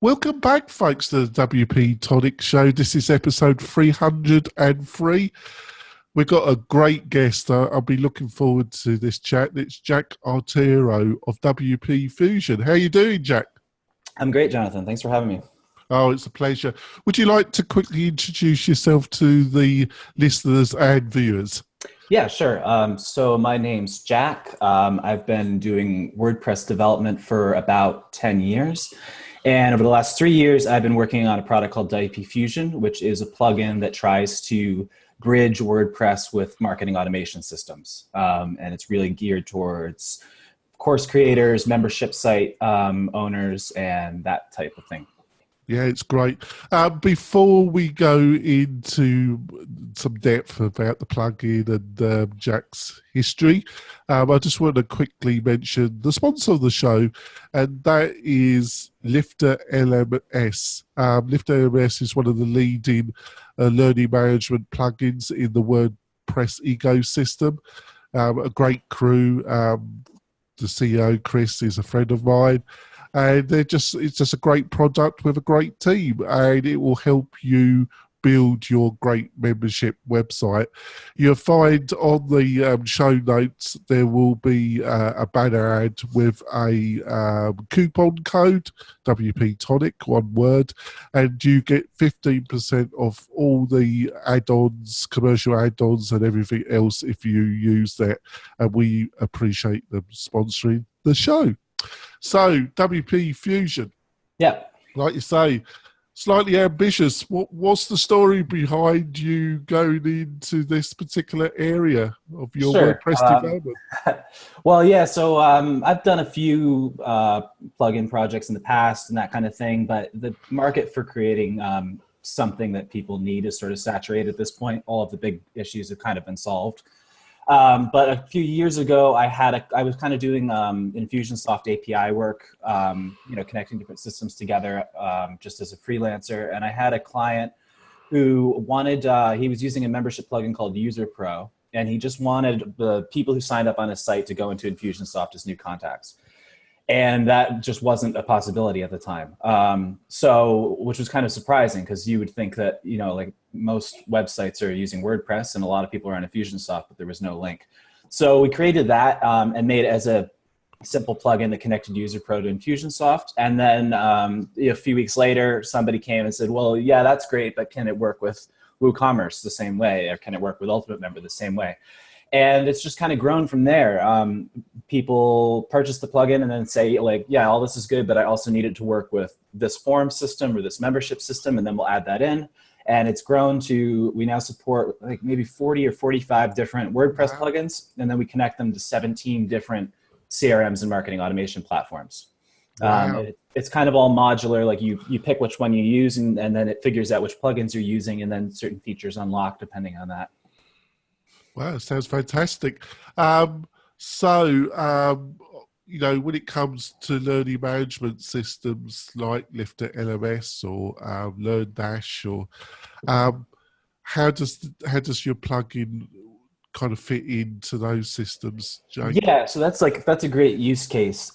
Welcome back, folks, to the WP-Tonic show. This is episode 303. We've got a great guest. I'll be looking forward to this chat. It's Jack Arturo of WP-Fusion. How are you doing, Jack? I'm great, Jonathan. Thanks for having me. Oh, it's a pleasure. Would you like to quickly introduce yourself to the listeners and viewers? Yeah, sure. So my name's Jack. I've been doing WordPress development for about 10 years. And over the last 3 years, I've been working on a product called WP-Fusion, which is a plugin that tries to bridge WordPress with marketing automation systems. And it's really geared towards course creators, membership site owners, and that type of thing. Yeah, it's great. Before we go into some depth about the plugin and Jack's history, I just want to quickly mention the sponsor of the show, and that is Lifter LMS. Lifter LMS is one of the leading learning management plugins in the WordPress ecosystem. A great crew. The CEO, Chris, is a friend of mine. And it's just a great product with a great team, and it will help you build your great membership website. You'll find on the show notes there will be a banner ad with a coupon code, WP-Tonic, one word, and you get 15% off all the add-ons, commercial add-ons and everything else if you use that. And we appreciate them sponsoring the show. So, WP-Fusion, yeah, like you say, slightly ambitious. What's the story behind you going into this particular area of your WordPress development? Well, yeah, so I've done a few plugin projects in the past and that kind of thing, but the market for creating something that people need is sort of saturated at this point. All of the big issues have kind of been solved. But a few years ago, I was kind of doing Infusionsoft API work, connecting different systems together just as a freelancer. And I had a client who wanted, he was using a membership plugin called User Pro, and he just wanted the people who signed up on his site to go into Infusionsoft as new contacts. And that just wasn't a possibility at the time. Which was kind of surprising, because you would think that, like most websites are using WordPress and a lot of people are on Infusionsoft, but there was no link. So we created that and made it as a simple plugin that connected User Pro to Infusionsoft. And then a few weeks later, somebody came and said, well, yeah, that's great, but can it work with WooCommerce the same way? Or can it work with Ultimate Member the same way? And it's just kind of grown from there. People purchase the plugin and then say, like, yeah, all this is good, but I also need it to work with this form system or this membership system, and then we'll add that in. And it's grown to, we now support like maybe 40 or 45 different WordPress plugins, and then we connect them to 17 different CRMs and marketing automation platforms. Wow. It's kind of all modular. Like you pick which one you use, and then it figures out which plugins you're using, and then certain features unlock depending on that. Wow, sounds fantastic. When it comes to learning management systems like Lifter LMS or LearnDash, or how does your plugin kind of fit into those systems, Jake? Yeah, so that's a great use case,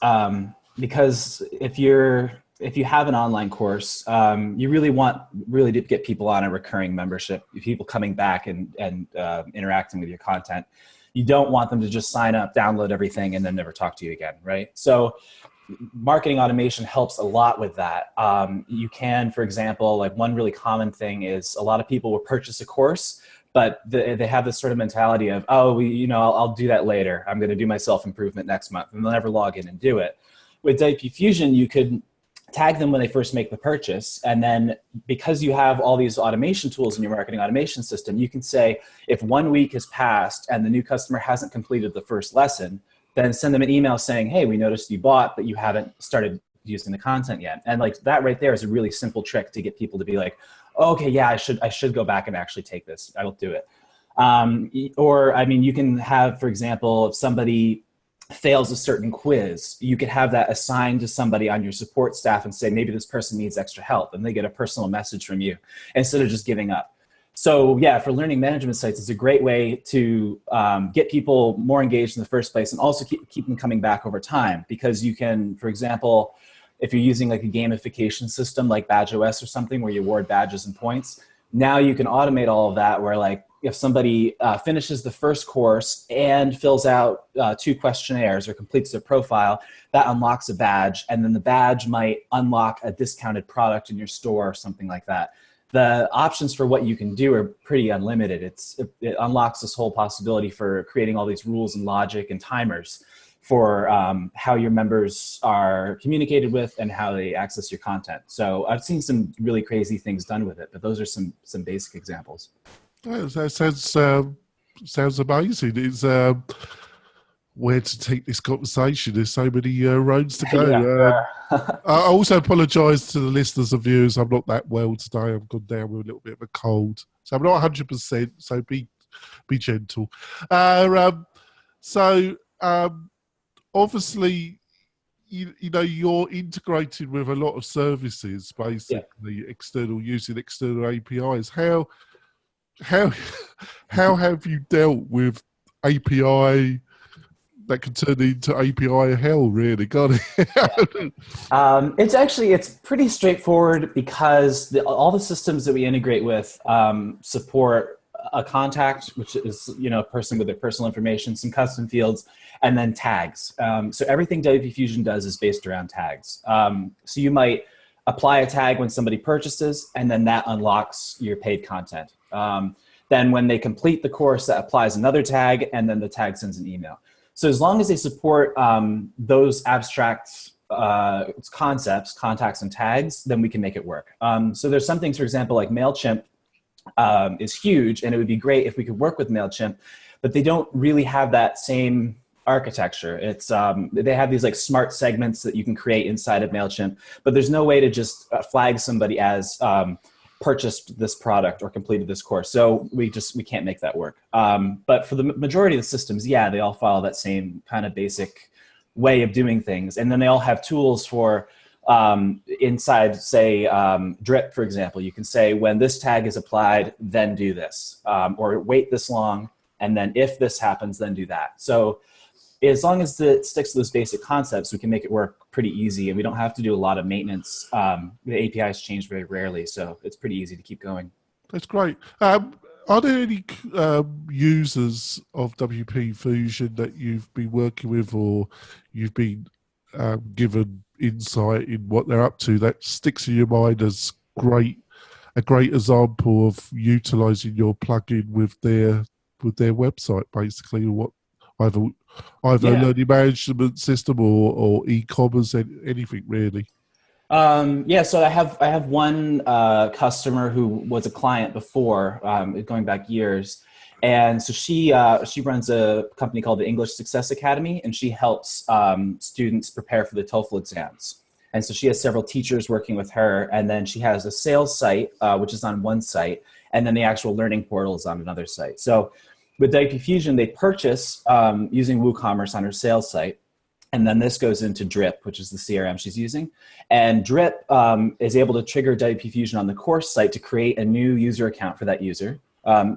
because if you have an online course, you really want to get people on a recurring membership, people coming back and interacting with your content. You don't want them to just sign up, download everything, and then never talk to you again, right? So marketing automation helps a lot with that. You can, for example, like one really common thing is a lot of people will purchase a course, but they have this sort of mentality of, oh, I'll do that later. I'm going to do my self-improvement next month, and they'll never log in and do it. With WP-Fusion, you could tag them when they first make the purchase. And then because you have all these automation tools in your marketing automation system, you can say, if 1 week has passed and the new customer hasn't completed the first lesson, then send them an email saying, hey, we noticed you bought, but you haven't started using the content yet. And like that right there is a really simple trick to get people to be like, oh, okay, yeah, I should go back and actually take this. I will do it. You can have, for example, if somebody fails a certain quiz, you could have that assigned to somebody on your support staff and say, maybe this person needs extra help, and they get a personal message from you instead of just giving up. So yeah, for learning management sites, it's a great way to get people more engaged in the first place, and also keep them coming back over time, because you can, for example, if you're using like a gamification system like BadgeOS or something where you award badges and points, now you can automate all of that where like if somebody finishes the first course and fills out 2 questionnaires or completes their profile, that unlocks a badge, and then the badge might unlock a discounted product in your store or something like that. The options for what you can do are pretty unlimited. It unlocks this whole possibility for creating all these rules and logic and timers for how your members are communicated with and how they access your content. So I've seen some really crazy things done with it, but those are some basic examples. Yeah, that sounds amazing. It's where to take this conversation. There's so many roads to go. Yeah. I also apologise to the listeners and viewers. I'm not that well today. I've gone down with a little bit of a cold, so I'm not 100%. So be gentle. Obviously, you know, you're integrated with a lot of services, basically external, using external APIs. How have you dealt with API that can turn into API hell, really? Got it. It's pretty straightforward because all the systems that we integrate with support a contact, which is, you know, a person with their personal information, some custom fields, and then tags. So everything WP-Fusion does is based around tags. So you might apply a tag when somebody purchases, and then that unlocks your paid content. Then when they complete the course, that applies another tag, and then the tag sends an email. So as long as they support those abstract concepts, contacts, and tags, then we can make it work. So there's some things, for example, like MailChimp is huge, and it would be great if we could work with MailChimp, but they don't really have that same architecture. It's they have these like smart segments that you can create inside of MailChimp, but there's no way to just flag somebody as purchased this product or completed this course. So we can't make that work. But for the majority of the systems, yeah, they all follow that same kind of basic way of doing things. And then they all have tools for inside, say, Drip, for example. You can say, when this tag is applied, then do this, or wait this long, and then if this happens, then do that. So as long as it sticks to those basic concepts, we can make it work pretty easy, and we don't have to do a lot of maintenance. The APIs change very rarely, so it's pretty easy to keep going. That's great. Are there any users of WP-Fusion that you've been working with, or you've been given insight in what they're up to, that sticks in your mind as a great example of utilizing your plugin with their website, basically, or what either a learning management system or e-commerce, anything really? So I have one customer who was a client before, going back years, and so she runs a company called the English Success Academy, and she helps students prepare for the TOEFL exams. And so she has several teachers working with her, and then she has a sales site, which is on one site, and then the actual learning portal is on another site. So with WP-Fusion, they purchase using WooCommerce on her sales site, and then this goes into Drip, which is the CRM she's using. And Drip is able to trigger WP-Fusion on the course site to create a new user account for that user,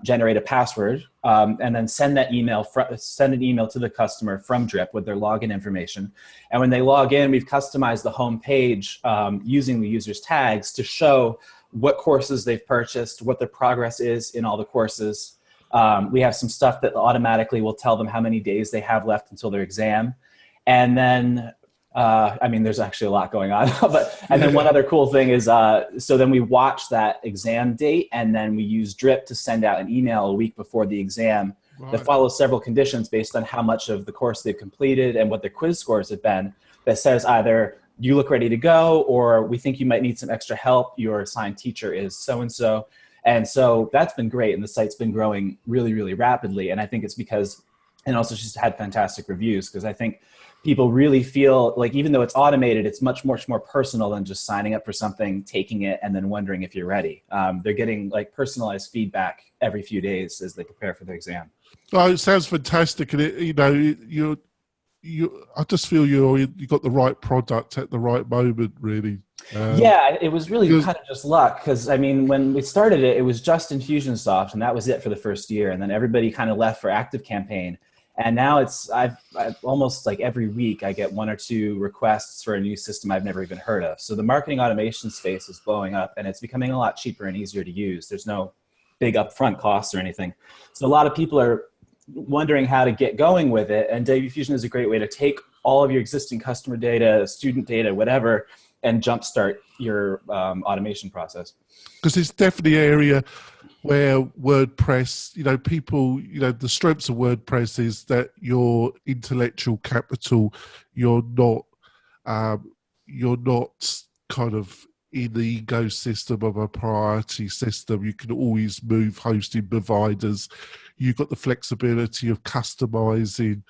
generate a password, and then send an email to the customer from Drip with their login information. And when they log in, we've customized the home page using the user's tags to show what courses they've purchased, what their progress is in all the courses. We have some stuff that automatically will tell them how many days they have left until their exam. And then, there's actually a lot going on. And then one other cool thing is, so then we watch that exam date, and then we use Drip to send out an email a week before the exam that follows several conditions based on how much of the course they've completed and what their quiz scores have been, that says either you look ready to go, or we think you might need some extra help. Your assigned teacher is so-and-so. And so that's been great, and the site's been growing really, really rapidly. And I think it's because, and also she's had fantastic reviews, because I think people really feel like, even though it's automated, it's much more personal than just signing up for something, taking it, and then wondering if you're ready. They're getting like personalized feedback every few days as they prepare for their exam. Oh, it sounds fantastic, and I just feel you got the right product at the right moment, really. It was really kind of just luck, because I mean, when we started it was just in Fusionsoft, and that was it for the first year, and then everybody kind of left for ActiveCampaign. And now I've almost like every week I get one or two requests for a new system I've never even heard of. So the marketing automation space is blowing up, and it's becoming a lot cheaper and easier to use. There's no big upfront costs or anything. So a lot of people are wondering how to get going with it. And WP-Fusion is a great way to take all of your existing customer data, student data, whatever, and jumpstart your automation process. Because it's definitely an area where WordPress, people, the strengths of WordPress is that your intellectual capital, you're not kind of in the ecosystem of a priority system. You can always move hosting providers. You've got the flexibility of customizing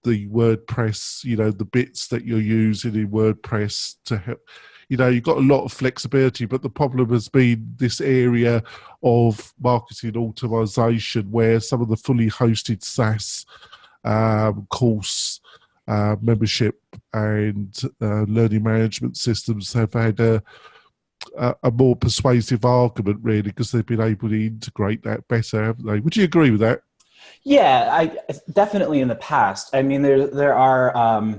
the WordPress, the bits that you're using in WordPress to help. You've got a lot of flexibility, but the problem has been this area of marketing automation where some of the fully hosted SaaS course membership and learning management systems have had a more persuasive argument, really, because they've been able to integrate that better, haven't they? Would you agree with that? Yeah, I definitely in the past. I mean, there are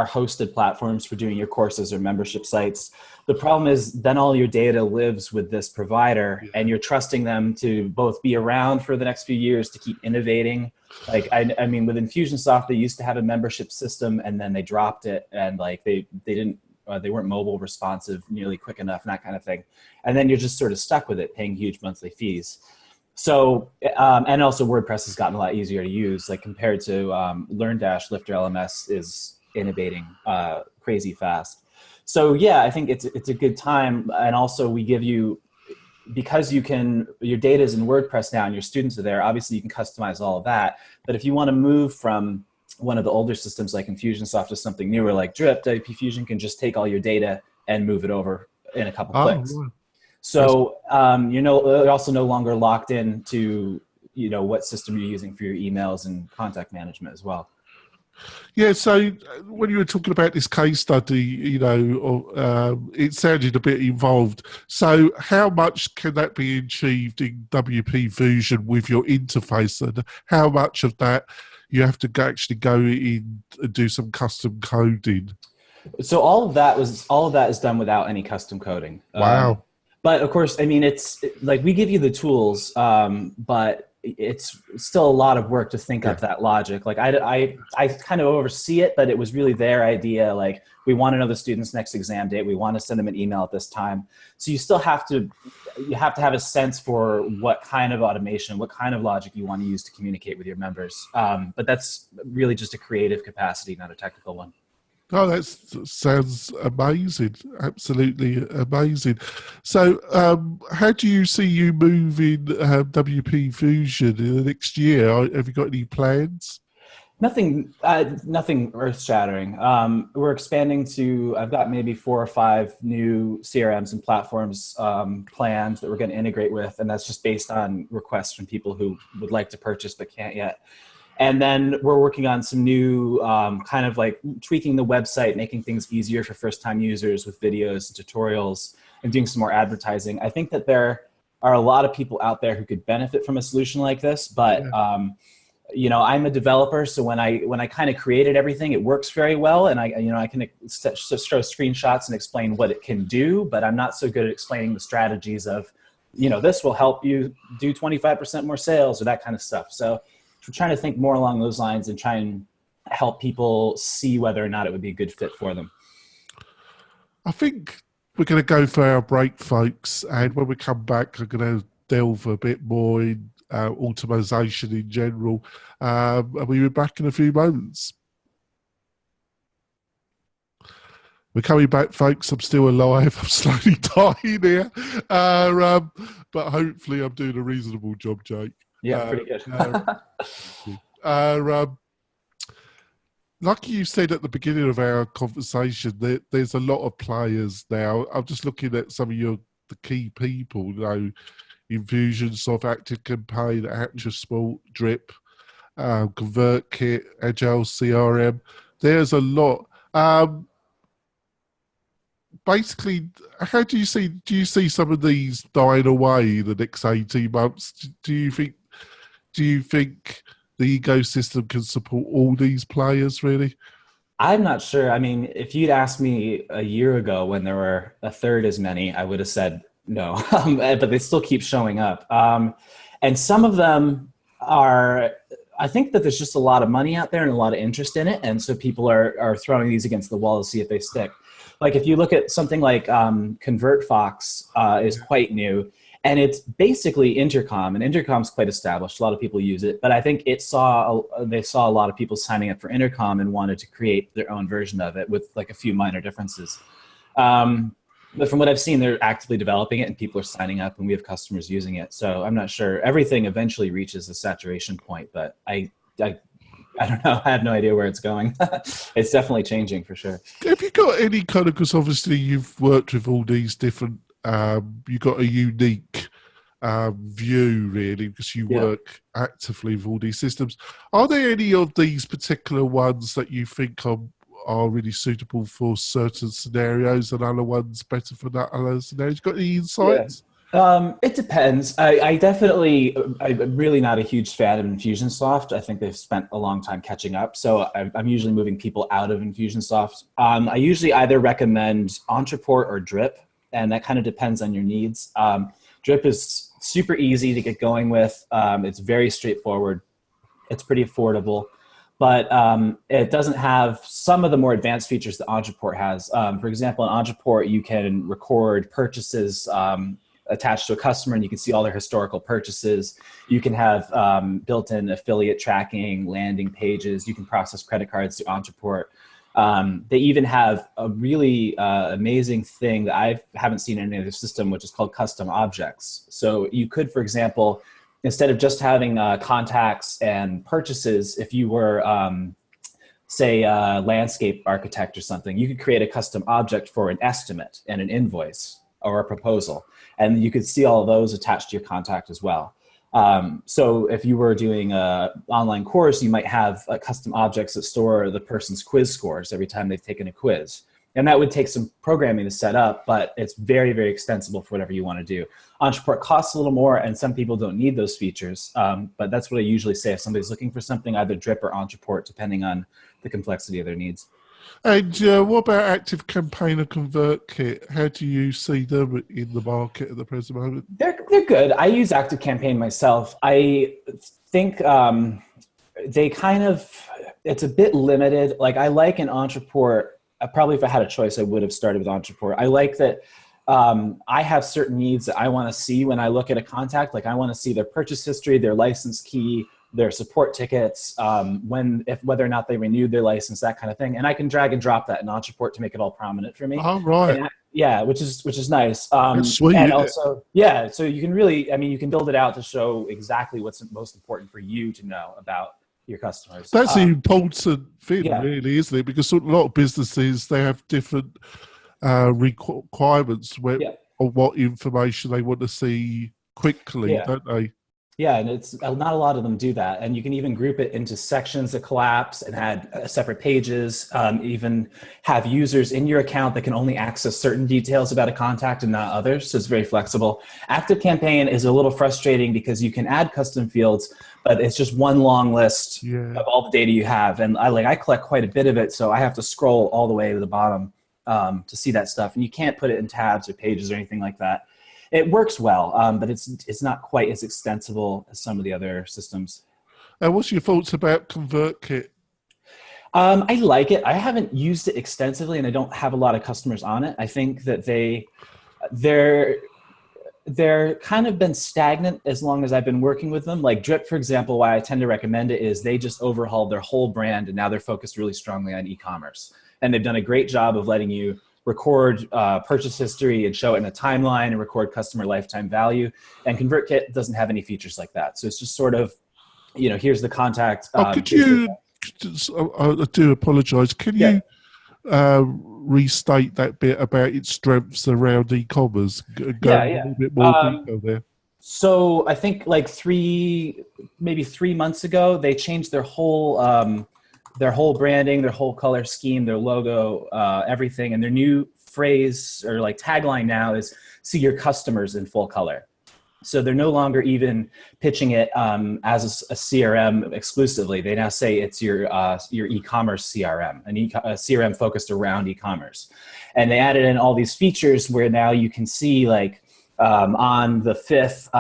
hosted platforms for doing your courses or membership sites. The problem is then all your data lives with this provider, and you're trusting them to both be around for the next few years to keep innovating. Like I mean, with Infusionsoft, they used to have a membership system, and then they dropped it, and like they weren't mobile responsive nearly quick enough, and that kind of thing. And then you're just sort of stuck with it, paying huge monthly fees. So, and also WordPress has gotten a lot easier to use, like compared to LearnDash. Lifter LMS is innovating crazy fast. So yeah, I think it's a good time. And also we give you, because your data is in WordPress now and your students are there, obviously you can customize all of that. But if you want to move from one of the older systems like Infusionsoft to something newer like Drip, WP-Fusion can just take all your data and move it over in a couple clicks. Right. So you're also no longer locked into what system you're using for your emails and contact management as well. Yeah. So when you were talking about this case study, it sounded a bit involved. So how much can that be achieved in WP-Fusion with your interface, and how much of that you have to actually go in and do some custom coding? So all of that is done without any custom coding. Wow. But of course, I mean, it's like we give you the tools, but it's still a lot of work to think up that logic. Like I kind of oversee it, but it was really their idea. Like, we want to know the student's next exam date. We want to send them an email at this time. So you still have to have a sense for what kind of automation, what kind of logic you want to use to communicate with your members. But that's really just a creative capacity, not a technical one. Oh, that sounds amazing. Absolutely amazing. So how do you see you moving WP-Fusion in the next year? Have you got any plans? Nothing earth-shattering. We're expanding to, I've got maybe 4 or 5 new CRMs and platforms planned that we're going to integrate with, and that's just based on requests from people who would like to purchase but can't yet. And then we're working on some new kind of like tweaking the website, making things easier for first-time users with videos and tutorials, and doing some more advertising. I think that there are a lot of people out there who could benefit from a solution like this, but I'm a developer, so when I kind of created everything, it works very well, and I can show screenshots and explain what it can do, but I'm not so good at explaining the strategies of, this will help you do 25% more sales or that kind of stuff. So we're trying to think more along those lines and try and help people see whether or not it would be a good fit for them. I think we're going to go for our break, folks, and when we come back, I'm going to delve a bit more in automation in general, and we'll be back in a few moments. We're coming back, folks. I'm still alive. I'm slowly dying here, but hopefully I'm doing a reasonable job, Jake. Yeah, pretty good. Like you said at the beginning of our conversation, there's a lot of players now. I'm just looking at some of the key people, Infusionsoft, ActiveCampaign, ActuSport, Drip, ConvertKit, Agile CRM. There's a lot. Basically, how do you see some of these dying away in the next 18 months? Do you think the ecosystem can support all these players, really? I'm not sure. I mean, if you'd asked me a year ago when there were a third as many, I would have said no. But they still keep showing up. And some of them are, I think that there's just a lot of money out there and a lot of interest in it. And so people are throwing these against the wall to see if they stick. Like if you look at something like ConvertFox is quite new. And it's basically intercom, and intercom's quite established. A lot of people use it, but I think they saw a lot of people signing up for intercom and wanted to create their own version of it with like a few minor differences. But from what I've seen, they're actively developing it, and people are signing up, and we have customers using it. So I'm not sure. Everything eventually reaches a saturation point, but I don't know. I have no idea where it's going. It's definitely changing for sure. Have you got any kind of, because obviously you've worked with all these different, you've got a unique view really, because you work actively with all these systems. Are there any of these particular ones that you think are really suitable for certain scenarios and other ones better for that other scenarios? Got any insights? It depends. I'm really not a huge fan of Infusionsoft. I think they've spent a long time catching up. So I'm usually moving people out of Infusionsoft. I usually either recommend Entreport or Drip, and that kind of depends on your needs. Drip is super easy to get going with. It's very straightforward. It's pretty affordable, but it doesn't have some of the more advanced features that Entreport has. For example, in Entreport, you can record purchases attached to a customer, and you can see all their historical purchases. You can have built-in affiliate tracking, landing pages. You can process credit cards through Entreport. They even have a really amazing thing that I haven't seen in any other system, which is called custom objects. So you could, for example, instead of just having contacts and purchases, if you were, say, a landscape architect or something, you could create a custom object for an estimate and an invoice or a proposal. And you could see all of those attached to your contact as well. So if you were doing an online course, you might have custom objects that store the person's quiz scores every time they've taken a quiz. And that would take some programming to set up, but it's very, very extensible for whatever you want to do. Entreport costs a little more, and some people don't need those features. But that's what I usually say if somebody's looking for something, either Drip or Entreport, depending on the complexity of their needs. And what about Active Campaign or ConvertKit? How do you see them in the market at the present moment? They're good. I use Active Campaign myself. I think they kind of, it's a bit limited. Like I like an Entreport, probably if I had a choice, I would have started with Entreport. I like that I have certain needs that I want to see when I look at a contact. Like I want to see their purchase history, their license key, their support tickets, whether or not they renewed their license, that kind of thing. And I can drag and drop that in Entreport to make it all prominent for me. Oh, right. Which is nice. That's sweet. And also, so you can really, you can build it out to show exactly what's most important for you to know about your customers. That's the important thing, really, isn't it? Because a lot of businesses, they have different requirements on what information they want to see quickly, don't they? Yeah, and it's not a lot of them do that. And you can even group it into sections that collapse and add separate pages, even have users in your account that can only access certain details about a contact and not others. So it's very flexible. Active Campaign is a little frustrating because you can add custom fields, but it's just one long list of all the data you have. And I collect quite a bit of it, so I have to scroll all the way to the bottom to see that stuff. And you can't put it in tabs or pages or anything like that. It works well, but it's not quite as extensible as some of the other systems. What's your thoughts about ConvertKit? I like it. I haven't used it extensively, and I don't have a lot of customers on it. I think that they're kind of been stagnant as long as I've been working with them. Like Drip, for example, why I tend to recommend it is they just overhauled their whole brand, and now they're focused really strongly on e-commerce. And they've done a great job of letting you record purchase history and show it in a timeline and record customer lifetime value. And ConvertKit doesn't have any features like that. So it's just sort of, here's the contact. Could you, I do apologize, can you restate that bit about its strengths around e-commerce? A little bit more detail there. So I think like maybe 3 months ago, they changed their whole branding, their whole color scheme, their logo, everything. And their new phrase or like tagline now is "see your customers in full color." So they're no longer even pitching it as a CRM exclusively. They now say it's your e-commerce CRM, a CRM focused around e-commerce. And they added in all these features where now you can see like on the 5th,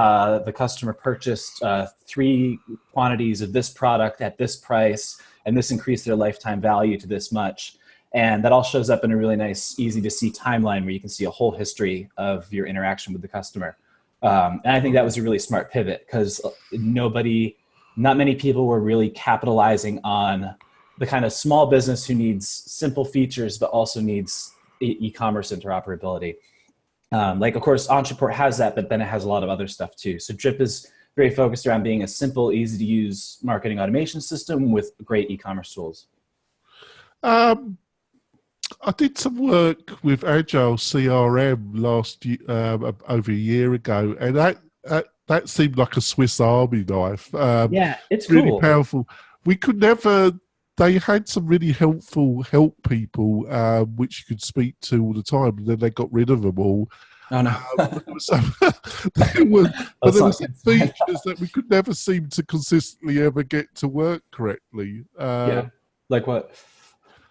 the customer purchased 3 quantities of this product at this price, and this increased their lifetime value to this much. And that all shows up in a really nice, easy to see timeline where you can see a whole history of your interaction with the customer. And I think that was a really smart pivot because not many people were really capitalizing on the kind of small business who needs simple features, but also needs e-commerce interoperability. Like, of course, Entreport has that, but then it has a lot of other stuff too. So Drip is very focused around being a simple, easy to use marketing automation system with great e-commerce tools. I did some work with Agile CRM last year, over a year ago, and that seemed like a Swiss Army knife. Yeah, it's really cool. Powerful. We could never. They had some really helpful help people, which you could speak to all the time, and then they got rid of them all. Oh no! But there were some features that we could never seem to consistently ever get to work correctly. Yeah, like what?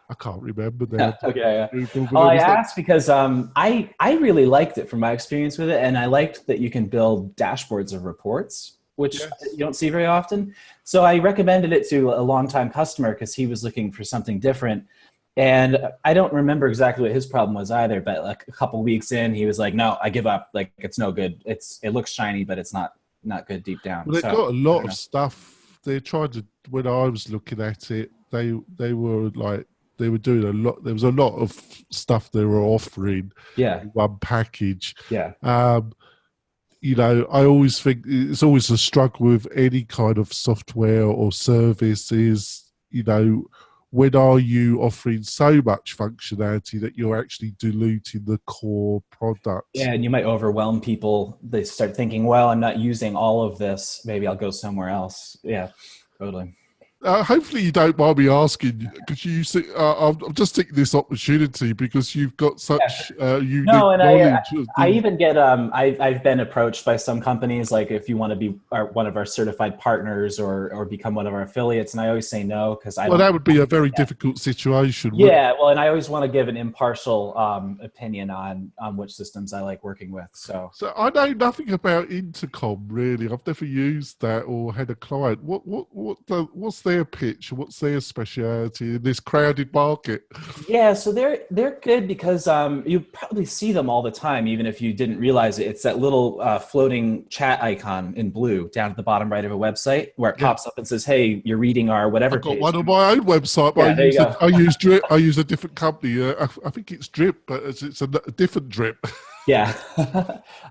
I can't remember now. Yeah, okay, yeah. Well, I asked because I really liked it from my experience with it, and I liked that you can build dashboards of reports, which you don't see very often. So I recommended it to a longtime customer because he was looking for something different. And I don't remember exactly what his problem was either, but like a couple weeks in, he was like, "No, I give up. Like, it's no good. It looks shiny, but it's not good deep down." Well, they've got a lot of stuff. They're trying to. When I was looking at it, they were like. They were doing a lot. There was a lot of stuff they were offering in one package. Yeah. You know, I always think it's always a struggle with any kind of software or service is, you know, when are you offering so much functionality that you're actually diluting the core product? Yeah, and you might overwhelm people. They start thinking, well, I'm not using all of this. Maybe I'll go somewhere else. Yeah, totally. Hopefully you don't mind me asking, because you see, I'm just taking this opportunity because you've got such unique knowledge. I even get, I've been approached by some companies, like if you want to be one of our certified partners or become one of our affiliates, and I always say no because I. Well, that would be a very difficult situation. Yeah, well, and I always want to give an impartial opinion on which systems I like working with. So I know nothing about Intercom really. I've never used that or had a client. What's their pitch? What's their speciality in this crowded market? Yeah, so they're good because you probably see them all the time, even if you didn't realize it. It's that little floating chat icon in blue down at the bottom right of a website where it pops up and says, "Hey, you're reading our whatever." I've got page. One on my own website, but I use Drip. I use a different company. I think it's Drip, but it's a different Drip. Yeah.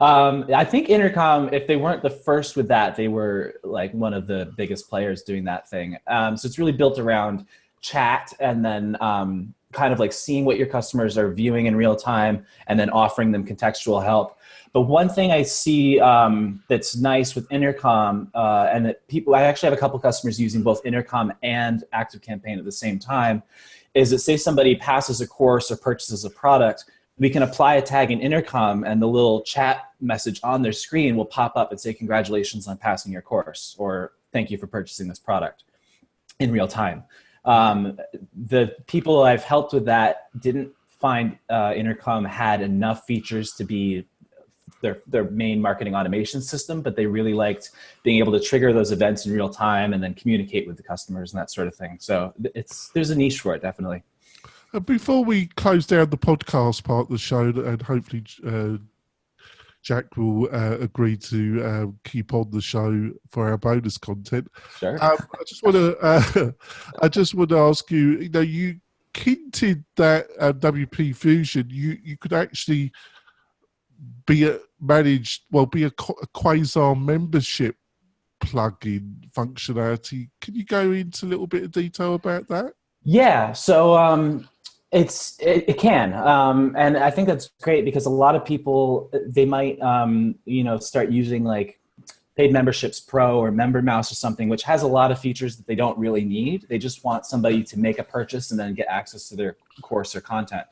I think Intercom, if they weren't the first with that, they were like one of the biggest players doing that thing. So it's really built around chat and then kind of like seeing what your customers are viewing in real time and then offering them contextual help. But one thing I see that's nice with Intercom and that I actually have a couple customers using both Intercom and ActiveCampaign at the same time, is that say somebody passes a course or purchases a product, we can apply a tag in Intercom and the little chat message on their screen will pop up and say, "Congratulations on passing your course," or "Thank you for purchasing this product," in real time. The people I've helped with that didn't find Intercom had enough features to be their main marketing automation system, but they really liked being able to trigger those events in real time and then communicate with the customers and that sort of thing. So there's a niche for it, definitely. Before we close down the podcast part of the show, and hopefully Jack will agree to keep on the show for our bonus content. Sure. I just want to ask you. You know, you hinted that WP-Fusion, you could actually be a Quasar membership plugin functionality. Can you go into a little bit of detail about that? Yeah. So. It can, and I think that's great because a lot of people, they might, start using like Paid Memberships Pro or Member Mouse or something, which has a lot of features that they don't really need. They just want somebody to make a purchase and then get access to their course or content.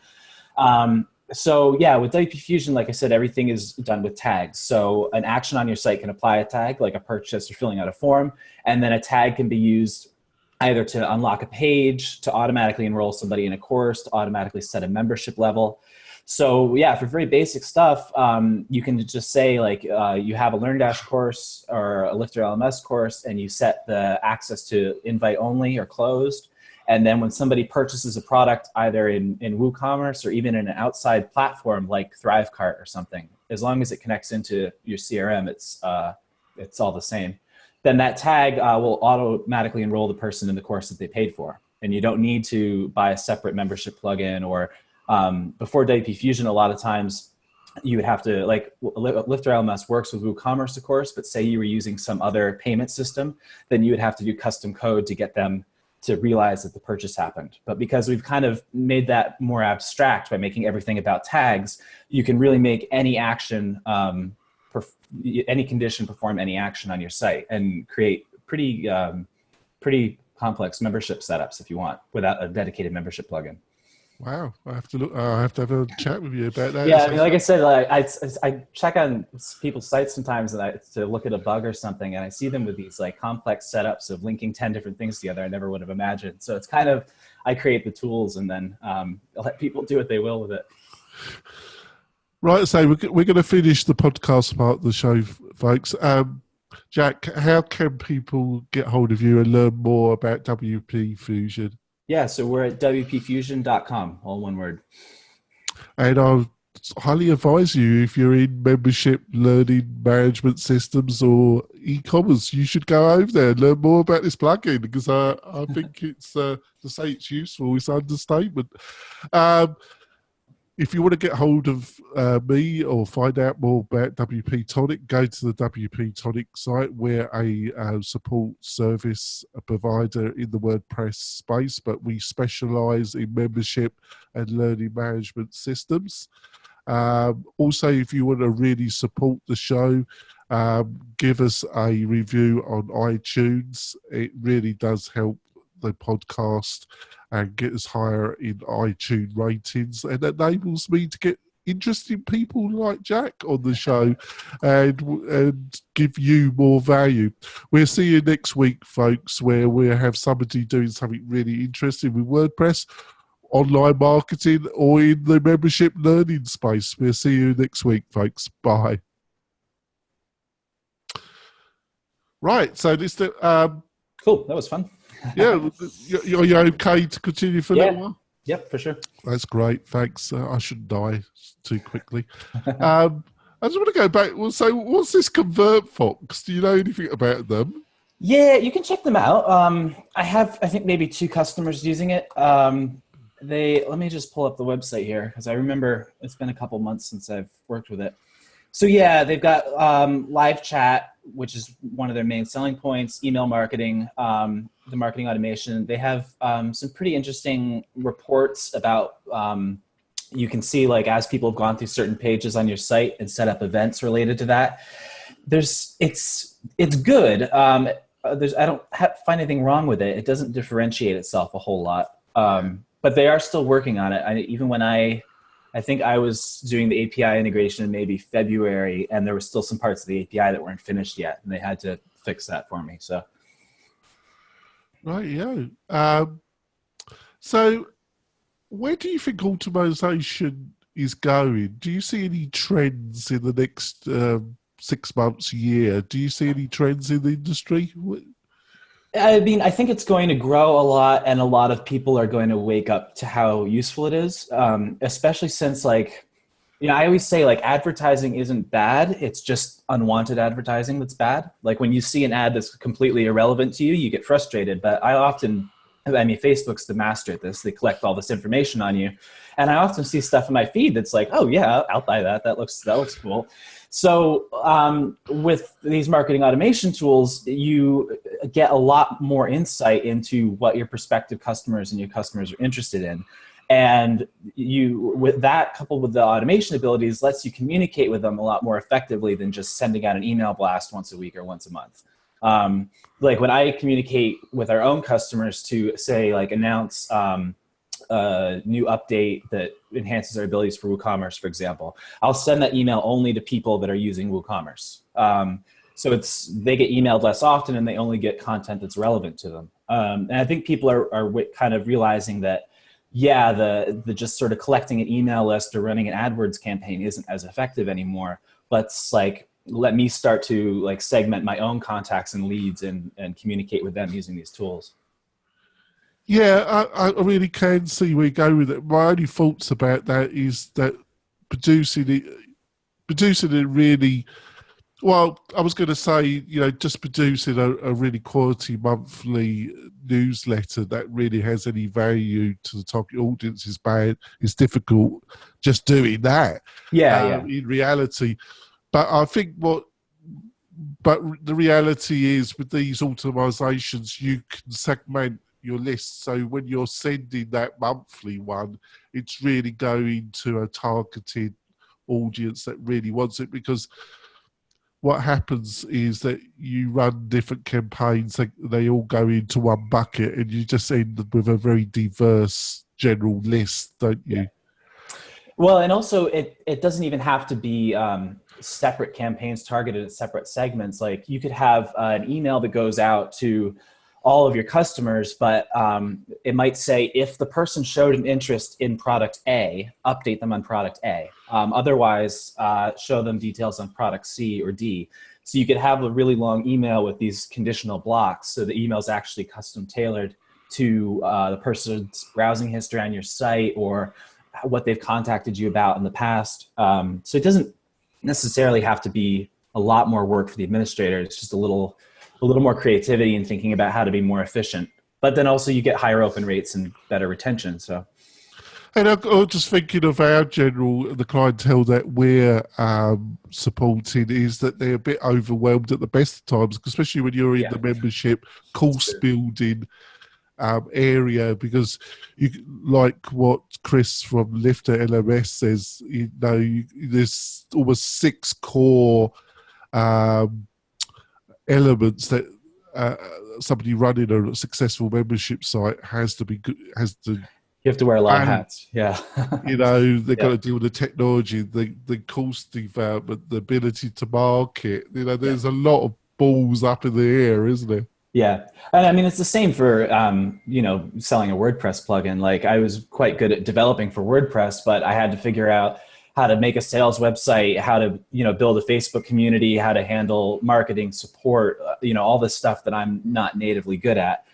So yeah, with WP-Fusion, like I said, everything is done with tags. So an action on your site can apply a tag, like a purchase or filling out a form, and then a tag can be used either to unlock a page, to automatically enroll somebody in a course, to automatically set a membership level. So yeah, for very basic stuff, you can just say like you have a LearnDash course or a Lifter LMS course, and you set the access to invite only or closed. And then when somebody purchases a product either in WooCommerce or even in an outside platform like ThriveCart or something, as long as it connects into your CRM, it's all the same. Then that tag will automatically enroll the person in the course that they paid for. And you don't need to buy a separate membership plugin or before WP-Fusion, a lot of times you would have to, like Lifter LMS works with WooCommerce, of course, but say you were using some other payment system, then you would have to do custom code to get them to realize that the purchase happened. But because we've kind of made that more abstract by making everything about tags, you can really make any action, any condition perform any action on your site and create pretty complex membership setups if you want without a dedicated membership plugin. Wow, I have to look. I have to have a chat with you about that. Yeah, I mean, like I said, I check on people's sites sometimes to look at a bug or something, and I see them with these like complex setups of linking 10 different things together I never would have imagined. So it's kind of, I create the tools and then let people do what they will with it. Right, so we're going to finish the podcast part of the show, folks. Jack, how can people get hold of you and learn more about WP-Fusion? Yeah, so we're at WPFusion.com, all one word. And I highly advise you, if you're in membership, learning management systems or e-commerce, you should go over there and learn more about this plugin because I think it's, to say it's useful is understatement. If you want to get hold of me or find out more about WP-Tonic, go to the WP-Tonic site. We're a support service provider in the WordPress space, but we specialize in membership and learning management systems. Also, if you want to really support the show, give us a review on iTunes. It really does help the podcast and get us higher in iTunes ratings, and enables me to get interesting people like Jack on the show and give you more value. We'll see you next week, folks, where we'll have somebody doing something really interesting with WordPress, online marketing, or in the membership learning space. We'll see you next week, folks. Bye. Right, so this cool, that was fun. Yeah, you're okay to continue for a little while? Yep, for sure. That's great, thanks. I shouldn't die too quickly. I just want to go back. Well, so what's this ConvertFox? Do you know anything about them? Yeah, you can check them out. I think maybe 2 customers using it. Let me just pull up the website here because I remember it's been a couple months since I've worked with it. So yeah, they've got live chat, which is one of their main selling points, email marketing, the marketing automation. They have some pretty interesting reports about, you can see like as people have gone through certain pages on your site and set up events related to that. It's good. I don't find anything wrong with it. It doesn't differentiate itself a whole lot, but they are still working on it. Even when I think I was doing the API integration in maybe February, and there were still some parts of the API that weren't finished yet, and they had to fix that for me. So, right, yeah. So, where do you think automation is going? Do you see any trends in the next 6 months, year? Do you see any trends in the industry? I mean, I think it's going to grow a lot, and a lot of people are going to wake up to how useful it is, especially since, like, I always say, like, advertising isn't bad. It's just unwanted advertising that's bad. Like, when you see an ad that's completely irrelevant to you, you get frustrated. But Facebook's the master at this. They collect all this information on you. And I often see stuff in my feed that's like, oh, yeah, I'll buy that. That looks cool. So with these marketing automation tools, you get a lot more insight into what your prospective customers and your customers are interested in. And with that, coupled with the automation abilities, lets you communicate with them a lot more effectively than just sending out an email blast once a week or once a month. Like when I communicate with our own customers to say, like, announce a new update that enhances our abilities for WooCommerce, for example, I'll send that email only to people that are using WooCommerce. So they get emailed less often and they only get content that's relevant to them. And I think people are kind of realizing that, yeah, the just sort of collecting an email list or running an AdWords campaign isn't as effective anymore. Let's let me start to segment my own contacts and leads and communicate with them using these tools. Yeah, I really can see where you go with it. My only thoughts about that is that producing it really, well, I was going to say, just producing a really quality monthly newsletter that really has any value to the target audience is bad. It's difficult just doing that. Yeah. In reality. But I think the reality is with these automatizations, you can segment your list. So when you're sending that monthly one, it's really going to a targeted audience that really wants it, because what happens is that you run different campaigns, they all go into one bucket, and you just end up with a very diverse general list, don't you? Yeah. Well, and also it doesn't even have to be separate campaigns targeted at separate segments. Like you could have an email that goes out to all of your customers, but it might say, if the person showed an interest in product A, update them on product A. Otherwise, show them details on product C or D. So you could have a really long email with these conditional blocks. So the email is actually custom tailored to the person's browsing history on your site or what they've contacted you about in the past. So it doesn't necessarily have to be a lot more work for the administrator. It's just a little more creativity in thinking about how to be more efficient. But then also you get higher open rates and better retention. So, and I'm just thinking of the clientele that we're supporting, is that they're a bit overwhelmed at the best of times, especially when you're in the membership course building area, because like what Chris from Lifter LMS says, there's almost 6 core elements that somebody running a successful membership site has to be good. You have to wear a lot of hats. Yeah. They've got to deal with the technology, the course development, the ability to market. There's a lot of balls up in the air, isn't there? Yeah. And I mean, it's the same for, selling a WordPress plugin. Like I was quite good at developing for WordPress, but I had to figure out how to make a sales website, how to, build a Facebook community, how to handle marketing support, all this stuff that I'm not natively good at.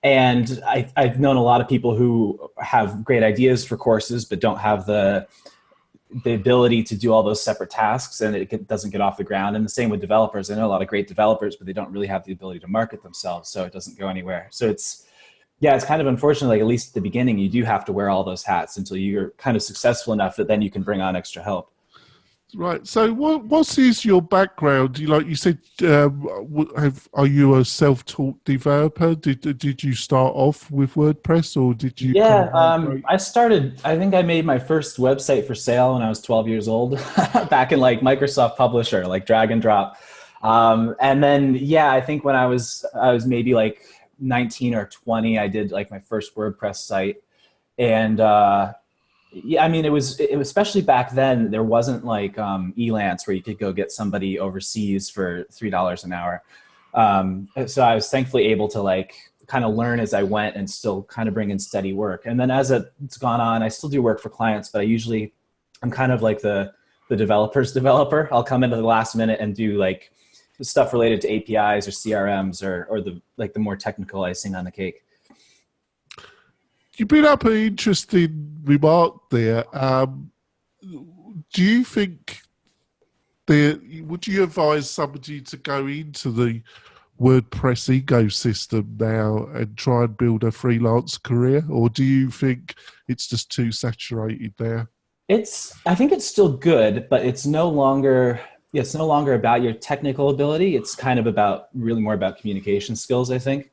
And I've known a lot of people who have great ideas for courses, but don't have the ability to do all those separate tasks, and it doesn't get off the ground. And the same with developers. I know a lot of great developers, but they don't really have the ability to market themselves, so it doesn't go anywhere. So it's kind of unfortunate. Like at least at the beginning, you do have to wear all those hats until you're kind of successful enough that then you can bring on extra help. Right. So what is your background? Like you said, are you a self-taught developer? Did you start off with WordPress, or did you? Yeah, I think I made my first website for sale when I was 12 years old, back in like Microsoft Publisher, like drag and drop. And then, I think when I was maybe like 19 or 20, I did like my first WordPress site. And I mean, it was especially back then, there wasn't like Elance where you could go get somebody overseas for $3 an hour. So I was thankfully able to like kind of learn as I went and still kind of bring in steady work. And then as it's gone on, I still do work for clients, but I'm kind of like the developer's developer. I'll come into the last minute and do like stuff related to APIs or CRMs or the more technical icing on the cake. You bring up an interesting remark there. Do you think would you advise somebody to go into the WordPress ecosystem now and try and build a freelance career, or do you think it's just too saturated there? I think it's still good, but it's no longer about your technical ability. It's kind of really more about communication skills, I think.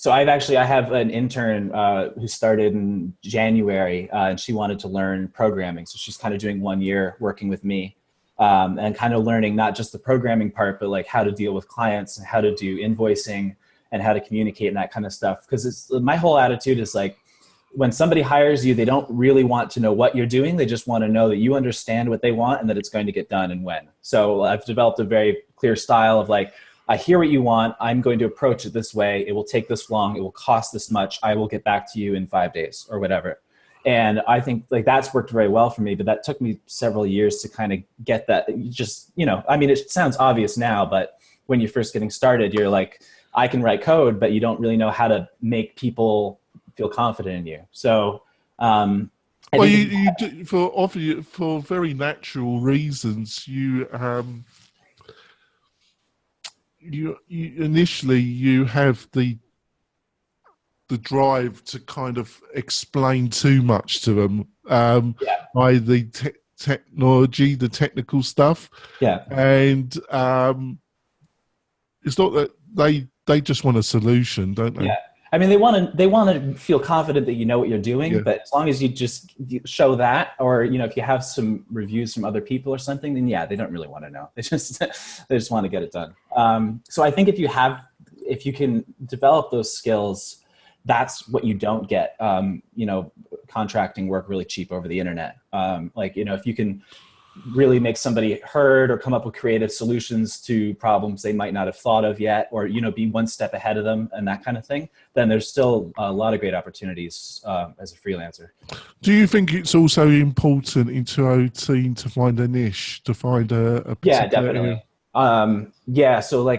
So I have an intern who started in January, and she wanted to learn programming. So she's kind of doing 1 year working with me, and kind of learning not just the programming part, but like how to deal with clients and how to do invoicing and how to communicate and that kind of stuff. Because my whole attitude is like, when somebody hires you, they don't really want to know what you're doing. They just want to know that you understand what they want and that it's going to get done and when. So I've developed a very clear style of like, I hear what you want. I'm going to approach it this way. It will take this long. It will cost this much. I will get back to you in 5 days or whatever. And I think like that's worked very well for me, but that took me several years to kind of get that. You just, you know, I mean, it sounds obvious now, but when you're first getting started, you're like, I can write code, but you don't really know how to make people feel confident in you. So, well, you do, for very natural reasons. You initially you have the drive to kind of explain too much to them by the technology, the technical stuff. Yeah, and it's not that they just want a solution, don't they? yeah. I mean, they want to feel confident that you know what you're doing, but as long as you just show that, or, you know, if you have some reviews from other people or something, then yeah, they don't really want to know. They just want to get it done. So I think if you can develop those skills, that's what you don't get, you know, contracting work really cheap over the internet. Like, you know, if you can really make somebody heard or come up with creative solutions to problems they might not have thought of yet, or, you know, be one step ahead of them and that kind of thing, then there's still a lot of great opportunities as a freelancer. Do you think it's also important in 2018 to find a niche, to find a particular Yeah, definitely. Yeah, so like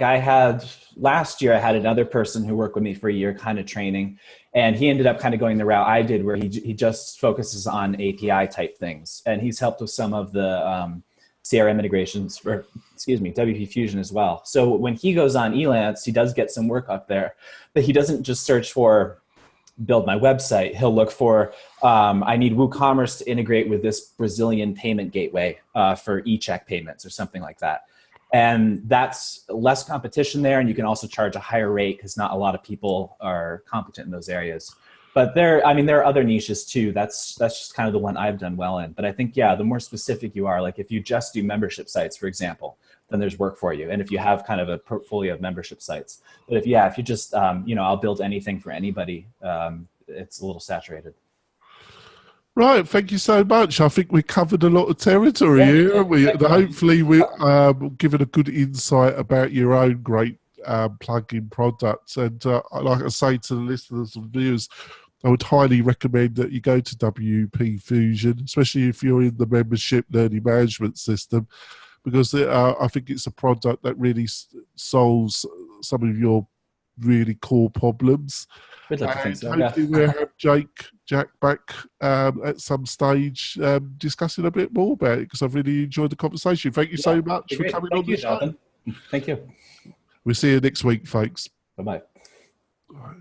last year I had another person who worked with me for a year kind of training, and he ended up kind of going the route I did where he just focuses on API type things, and he's helped with some of the CRM integrations for, WP-Fusion as well. So when he goes on Elance, he does get some work up there, but he doesn't just search for build my website. He'll look for, I need WooCommerce to integrate with this Brazilian payment gateway for e-check payments or something like that. And that's less competition there, and you can also charge a higher rate because not a lot of people are competent in those areas. But there are other niches too. That's just kind of the one I've done well in. But I think, yeah, the more specific you are, like if you just do membership sites, for example, then there's work for you. And if you have kind of a portfolio of membership sites, but if you just, you know, I'll build anything for anybody, it's a little saturated. Right, thank you so much. I think we covered a lot of territory here, haven't we? Hopefully we're given a good insight about your own great plugin products. And like I say to the listeners and viewers, I would highly recommend that you go to WP-Fusion, especially if you're in the membership learning management system, because I think it's a product that really solves some of your really core problems. We'd like to think so, hopefully we'll have Jack back at some stage discussing a bit more about it, because I've really enjoyed the conversation. Thank you so much for coming on the show. Jonathan. Thank you. We'll see you next week, folks. Bye-bye. Right.